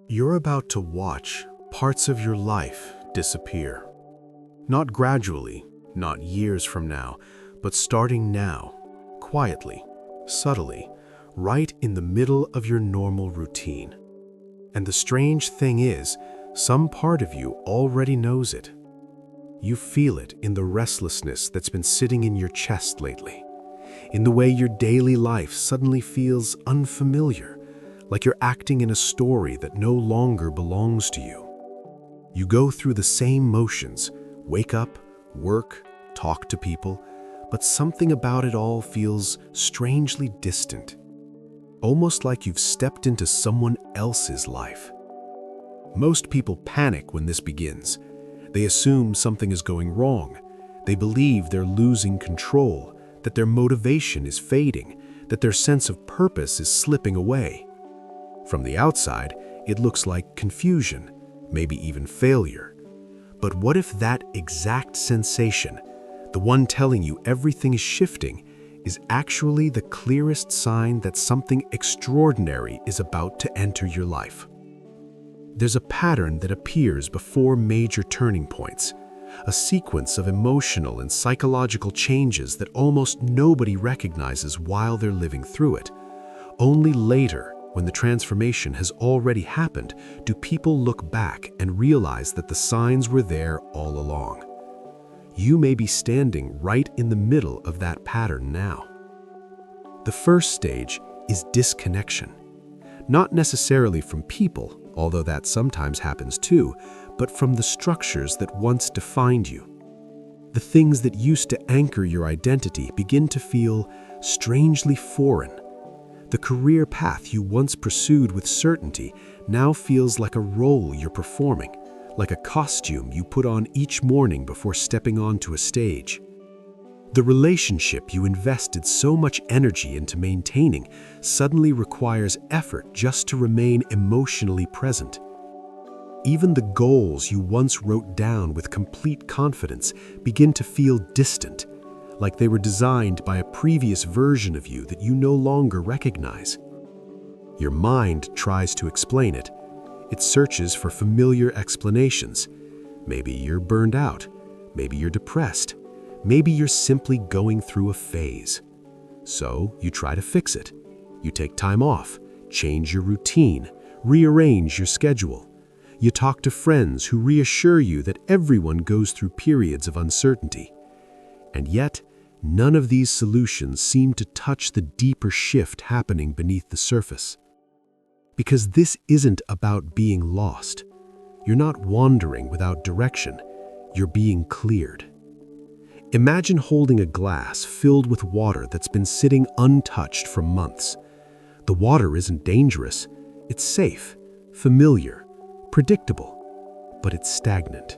You're about to watch parts of your life disappear. Not gradually, not years from now, but starting now, quietly, subtly, right in the middle of your normal routine. And the strange thing is, some part of you already knows it. You feel it in the restlessness that's been sitting in your chest lately, in the way your daily life suddenly feels unfamiliar, like you're acting in a story that no longer belongs to you. You go through the same motions, wake up, work, talk to people, but something about it all feels strangely distant, almost like you've stepped into someone else's life. Most people panic when this begins. They assume something is going wrong. They believe they're losing control, that their motivation is fading, that their sense of purpose is slipping away. From the outside, it looks like confusion, maybe even failure. But what if that exact sensation, the one telling you everything is shifting, is actually the clearest sign that something extraordinary is about to enter your life? There's a pattern that appears before major turning points, a sequence of emotional and psychological changes that almost nobody recognizes while they're living through it. Only later, when the transformation has already happened, do people look back and realize that the signs were there all along. You may be standing right in the middle of that pattern now. The first stage is disconnection. Not necessarily from people, although that sometimes happens too, but from the structures that once defined you. The things that used to anchor your identity begin to feel strangely foreign. The career path you once pursued with certainty now feels like a role you're performing, like a costume you put on each morning before stepping onto a stage. The relationship you invested so much energy into maintaining suddenly requires effort just to remain emotionally present. Even the goals you once wrote down with complete confidence begin to feel distant, like they were designed by a previous version of you that you no longer recognize. Your mind tries to explain it. It searches for familiar explanations. Maybe you're burned out. Maybe you're depressed. Maybe you're simply going through a phase. So you try to fix it. You take time off, change your routine, rearrange your schedule. You talk to friends who reassure you that everyone goes through periods of uncertainty. And yet, none of these solutions seem to touch the deeper shift happening beneath the surface. Because this isn't about being lost. You're not wandering without direction. You're being cleared. Imagine holding a glass filled with water that's been sitting untouched for months. The water isn't dangerous. It's safe, familiar, predictable, but it's stagnant.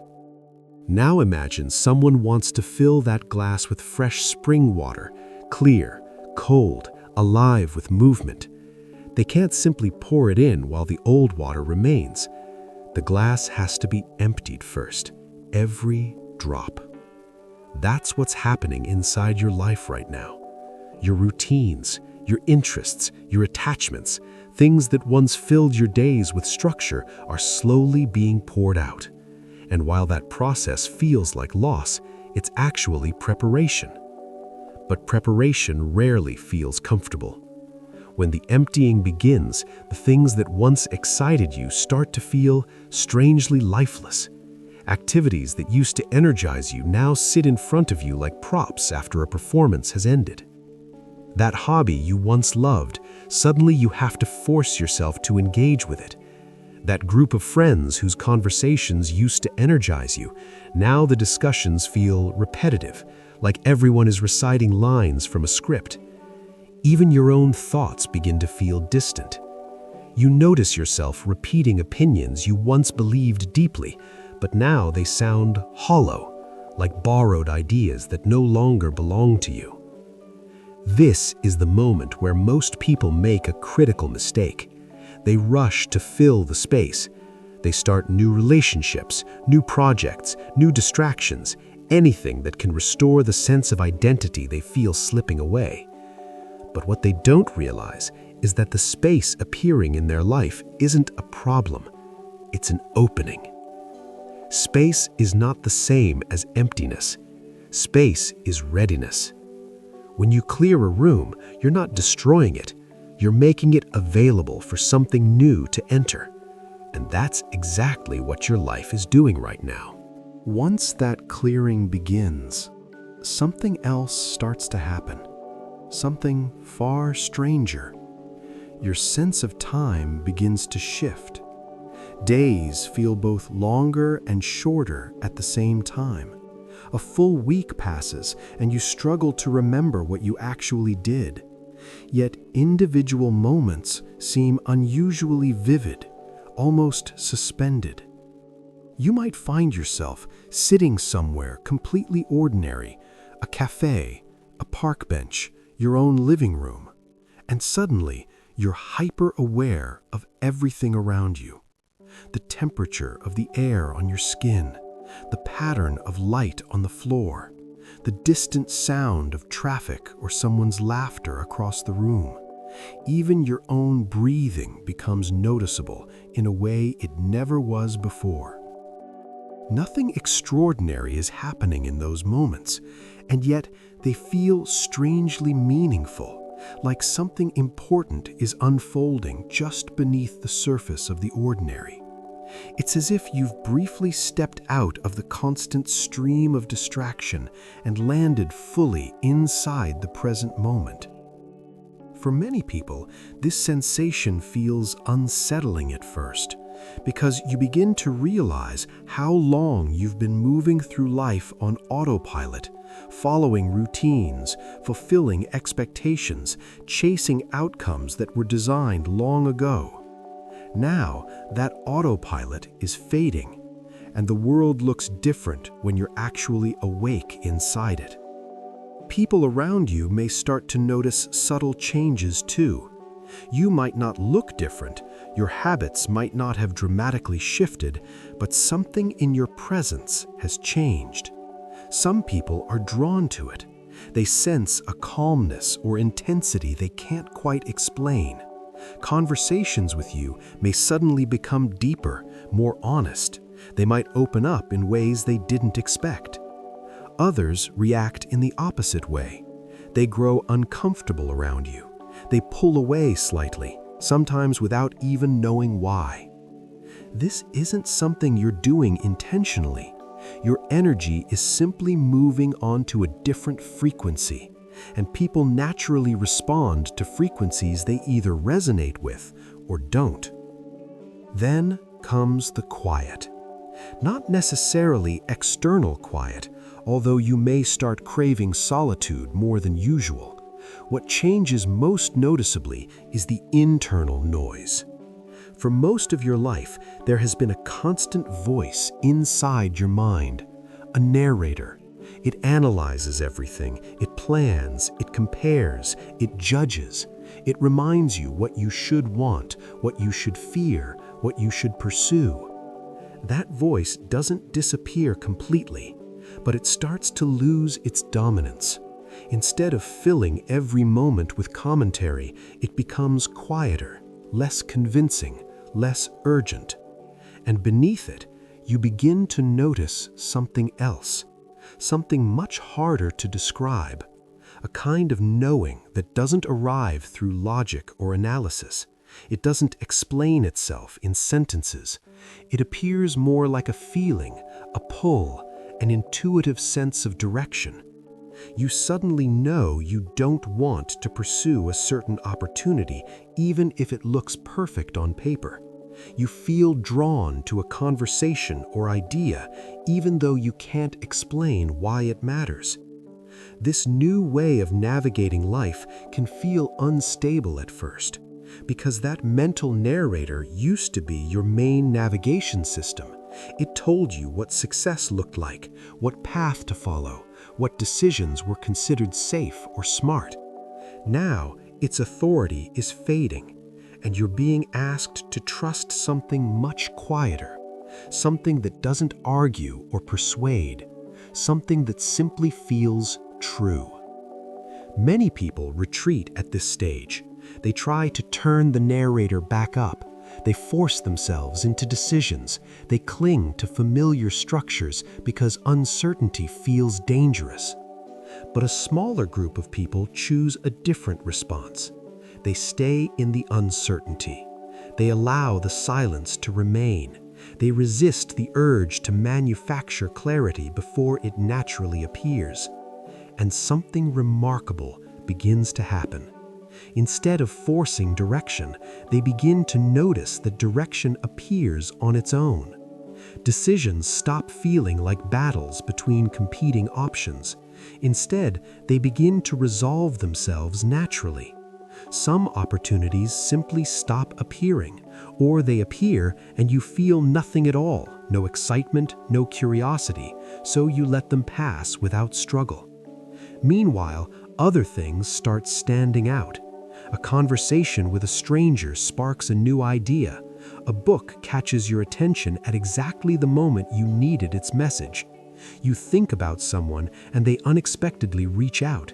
Now imagine someone wants to fill that glass with fresh spring water, clear, cold, alive with movement. They can't simply pour it in while the old water remains. The glass has to be emptied first, every drop. That's what's happening inside your life right now. Your routines, your interests, your attachments, things that once filled your days with structure are slowly being poured out. And while that process feels like loss, it's actually preparation. But preparation rarely feels comfortable. When the emptying begins, the things that once excited you start to feel strangely lifeless. Activities that used to energize you now sit in front of you like props after a performance has ended. That hobby you once loved, suddenly you have to force yourself to engage with it. That group of friends whose conversations used to energize you, now the discussions feel repetitive, like everyone is reciting lines from a script. Even your own thoughts begin to feel distant. You notice yourself repeating opinions you once believed deeply, but now they sound hollow, like borrowed ideas that no longer belong to you. This is the moment where most people make a critical mistake. They rush to fill the space. They start new relationships, new projects, new distractions, anything that can restore the sense of identity they feel slipping away. But what they don't realize is that the space appearing in their life isn't a problem. it's an opening. Space is not the same as emptiness. Space is readiness. When you clear a room, you're not destroying it. You're making it available for something new to enter. And that's exactly what your life is doing right now. Once that clearing begins, something else starts to happen. Something far stranger. Your sense of time begins to shift. Days feel both longer and shorter at the same time. A full week passes and you struggle to remember what you actually did. Yet individual moments seem unusually vivid, almost suspended. You might find yourself sitting somewhere completely ordinary, a cafe, a park bench, your own living room, and suddenly you're hyper-aware of everything around you. The temperature of the air on your skin, the pattern of light on the floor, the distant sound of traffic or someone's laughter across the room. Even your own breathing becomes noticeable in a way it never was before. Nothing extraordinary is happening in those moments, and yet they feel strangely meaningful, like something important is unfolding just beneath the surface of the ordinary. It's as if you've briefly stepped out of the constant stream of distraction and landed fully inside the present moment. For many people, this sensation feels unsettling at first, because you begin to realize how long you've been moving through life on autopilot, following routines, fulfilling expectations, chasing outcomes that were designed long ago. Now, that autopilot is fading, and the world looks different when you're actually awake inside it. People around you may start to notice subtle changes too. You might not look different, your habits might not have dramatically shifted, but something in your presence has changed. Some people are drawn to it. They sense a calmness or intensity they can't quite explain. Conversations with you may suddenly become deeper, more honest. They might open up in ways they didn't expect. Others react in the opposite way. They grow uncomfortable around you. They pull away slightly, sometimes without even knowing why. This isn't something you're doing intentionally. Your energy is simply moving onto a different frequency, and people naturally respond to frequencies they either resonate with or don't. Then comes the quiet. Not necessarily external quiet, although you may start craving solitude more than usual. What changes most noticeably is the internal noise. For most of your life, there has been a constant voice inside your mind, a narrator. It analyzes everything, it plans, it compares, it judges. It reminds you what you should want, what you should fear, what you should pursue. That voice doesn't disappear completely, but it starts to lose its dominance. Instead of filling every moment with commentary, it becomes quieter, less convincing, less urgent. And beneath it, you begin to notice something else, something much harder to describe, a kind of knowing that doesn't arrive through logic or analysis. It doesn't explain itself in sentences. It appears more like a feeling, a pull, an intuitive sense of direction. You suddenly know you don't want to pursue a certain opportunity, even if it looks perfect on paper. You feel drawn to a conversation or idea, even though you can't explain why it matters. This new way of navigating life can feel unstable at first, because that mental narrator used to be your main navigation system. It told you what success looked like, what path to follow, what decisions were considered safe or smart. Now, its authority is fading, and you're being asked to trust something much quieter, something that doesn't argue or persuade, something that simply feels true. Many people retreat at this stage. They try to turn the narrator back up, They force themselves into decisions. They cling to familiar structures because uncertainty feels dangerous. But a smaller group of people choose a different response. They stay in the uncertainty. They allow the silence to remain. They resist the urge to manufacture clarity before it naturally appears. And something remarkable begins to happen. Instead of forcing direction, they begin to notice that direction appears on its own. Decisions stop feeling like battles between competing options. Instead, they begin to resolve themselves naturally. Some opportunities simply stop appearing, or they appear and you feel nothing at all, no excitement, no curiosity, so you let them pass without struggle. Meanwhile, other things start standing out. A conversation with a stranger sparks a new idea. A book catches your attention at exactly the moment you needed its message. You think about someone and they unexpectedly reach out.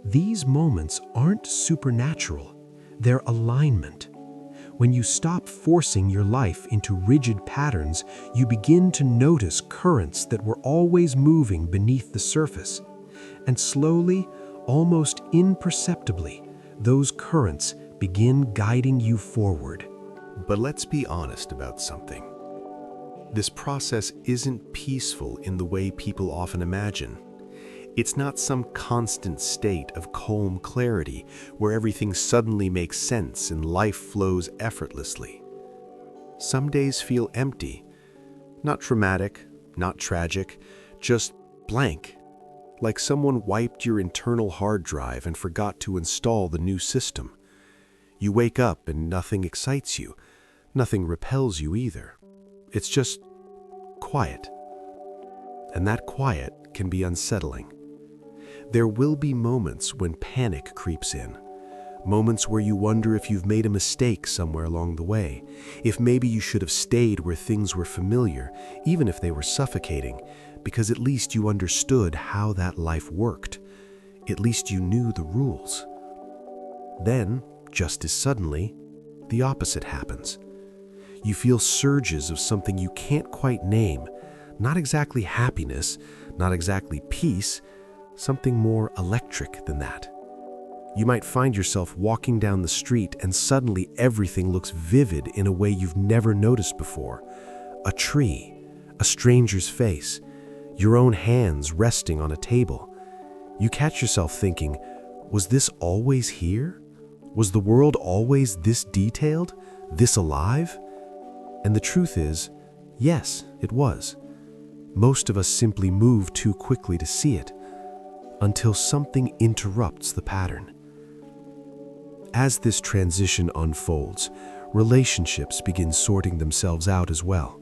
These moments aren't supernatural, they're alignment. When you stop forcing your life into rigid patterns, you begin to notice currents that were always moving beneath the surface. And slowly, almost imperceptibly, those currents begin guiding you forward. But let's be honest about something. This process isn't peaceful in the way people often imagine. It's not some constant state of calm clarity where everything suddenly makes sense and life flows effortlessly. Some days feel empty, not traumatic, not tragic, just blank, like someone wiped your internal hard drive and forgot to install the new system. You wake up and nothing excites you, nothing repels you either. It's just quiet. And that quiet can be unsettling. There will be moments when panic creeps in, moments where you wonder if you've made a mistake somewhere along the way, if maybe you should have stayed where things were familiar, even if they were suffocating, because at least you understood how that life worked. At least you knew the rules. Then, just as suddenly, the opposite happens. You feel surges of something you can't quite name, not exactly happiness, not exactly peace, something more electric than that. You might find yourself walking down the street and suddenly everything looks vivid in a way you've never noticed before. A tree, a stranger's face, your own hands resting on a table. You catch yourself thinking, was this always here? Was the world always this detailed, this alive? And the truth is, yes, it was. Most of us simply move too quickly to see it, until something interrupts the pattern. As this transition unfolds, relationships begin sorting themselves out as well.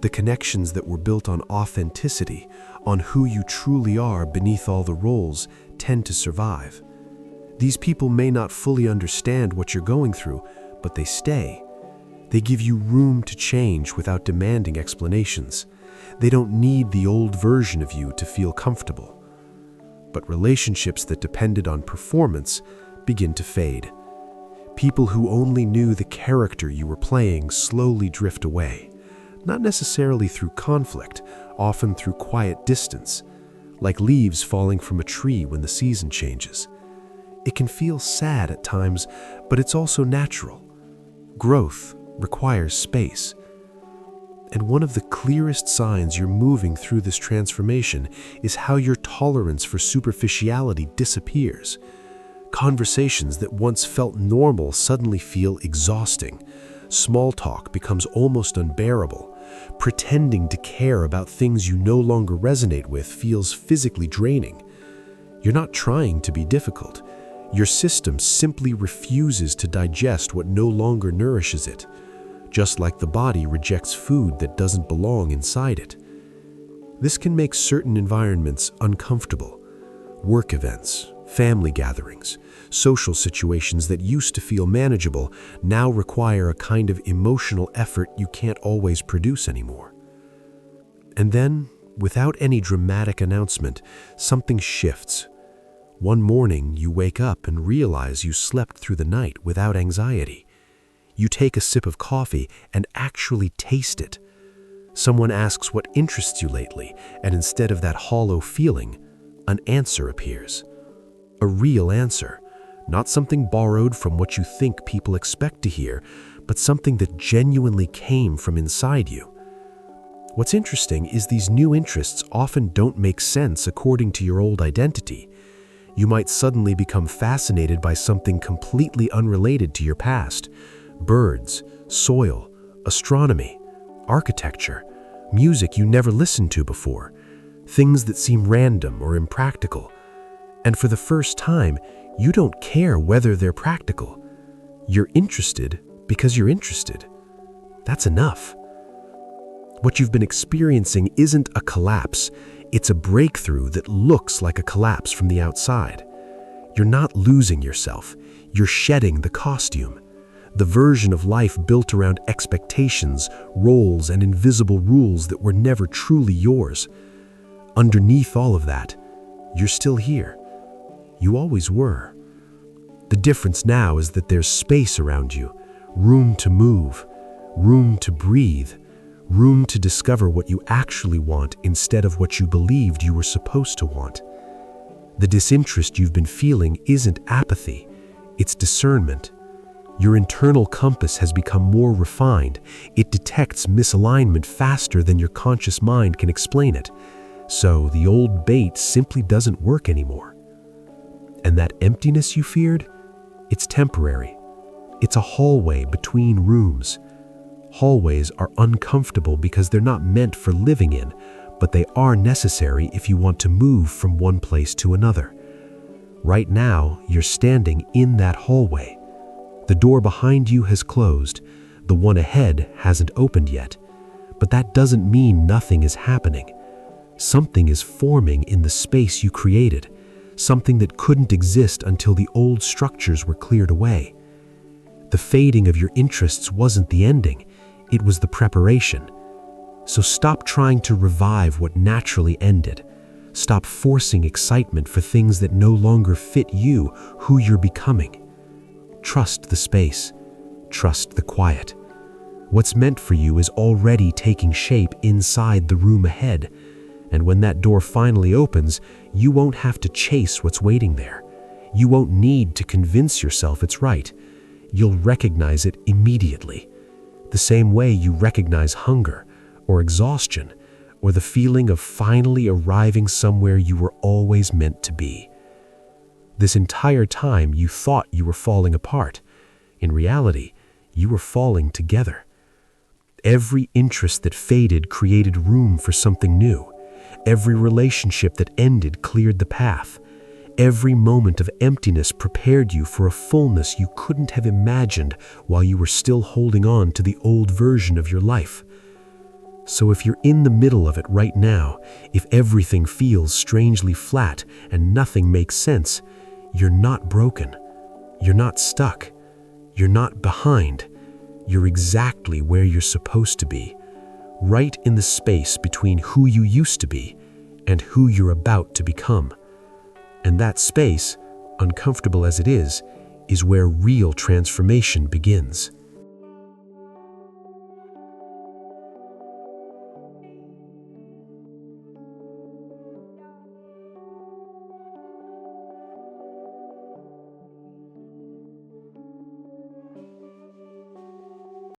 The connections that were built on authenticity, on who you truly are beneath all the roles, tend to survive. These people may not fully understand what you're going through, but they stay. They give you room to change without demanding explanations. They don't need the old version of you to feel comfortable. But relationships that depended on performance begin to fade. People who only knew the character you were playing slowly drift away, not necessarily through conflict, often through quiet distance, like leaves falling from a tree when the season changes. It can feel sad at times, but it's also natural. Growth requires space. And one of the clearest signs you're moving through this transformation is how your tolerance for superficiality disappears. Conversations that once felt normal suddenly feel exhausting. Small talk becomes almost unbearable. Pretending to care about things you no longer resonate with feels physically draining. You're not trying to be difficult. Your system simply refuses to digest what no longer nourishes it, just like the body rejects food that doesn't belong inside it. This can make certain environments uncomfortable. Work events, family gatherings, social situations that used to feel manageable now require a kind of emotional effort you can't always produce anymore. And then, without any dramatic announcement, something shifts. One morning, you wake up and realize you slept through the night without anxiety. You take a sip of coffee and actually taste it. Someone asks what interests you lately, and instead of that hollow feeling, an answer appears. A real answer, not something borrowed from what you think people expect to hear, but something that genuinely came from inside you. What's interesting is these new interests often don't make sense according to your old identity. You might suddenly become fascinated by something completely unrelated to your past. Birds, soil, astronomy, architecture, music you never listened to before, things that seem random or impractical. And for the first time, you don't care whether they're practical. You're interested because you're interested. That's enough. What you've been experiencing isn't a collapse, it's a breakthrough that looks like a collapse from the outside. You're not losing yourself, you're shedding the costume. The version of life built around expectations, roles, and invisible rules that were never truly yours. Underneath all of that, you're still here. You always were. The difference now is that there's space around you, room to move, room to breathe, room to discover what you actually want instead of what you believed you were supposed to want. The disinterest you've been feeling isn't apathy, it's discernment. Your internal compass has become more refined. It detects misalignment faster than your conscious mind can explain it. So the old bait simply doesn't work anymore. And that emptiness you feared, it's temporary. It's a hallway between rooms. Hallways are uncomfortable because they're not meant for living in, but they are necessary if you want to move from one place to another. Right now, you're standing in that hallway. The door behind you has closed, the one ahead hasn't opened yet, but that doesn't mean nothing is happening. Something is forming in the space you created, something that couldn't exist until the old structures were cleared away. The fading of your interests wasn't the ending, it was the preparation. So stop trying to revive what naturally ended. Stop forcing excitement for things that no longer fit you, who you're becoming. Trust the space. Trust the quiet. What's meant for you is already taking shape inside the room ahead. And when that door finally opens, you won't have to chase what's waiting there. You won't need to convince yourself it's right. You'll recognize it immediately. The same way you recognize hunger, or exhaustion, or the feeling of finally arriving somewhere you were always meant to be. This entire time you thought you were falling apart. In reality, you were falling together. Every interest that faded created room for something new. Every relationship that ended cleared the path. Every moment of emptiness prepared you for a fullness you couldn't have imagined while you were still holding on to the old version of your life. So if you're in the middle of it right now, if everything feels strangely flat and nothing makes sense, you're not broken. You're not stuck. You're not behind. You're exactly where you're supposed to be, right in the space between who you used to be and who you're about to become. And that space, uncomfortable as it is where real transformation begins.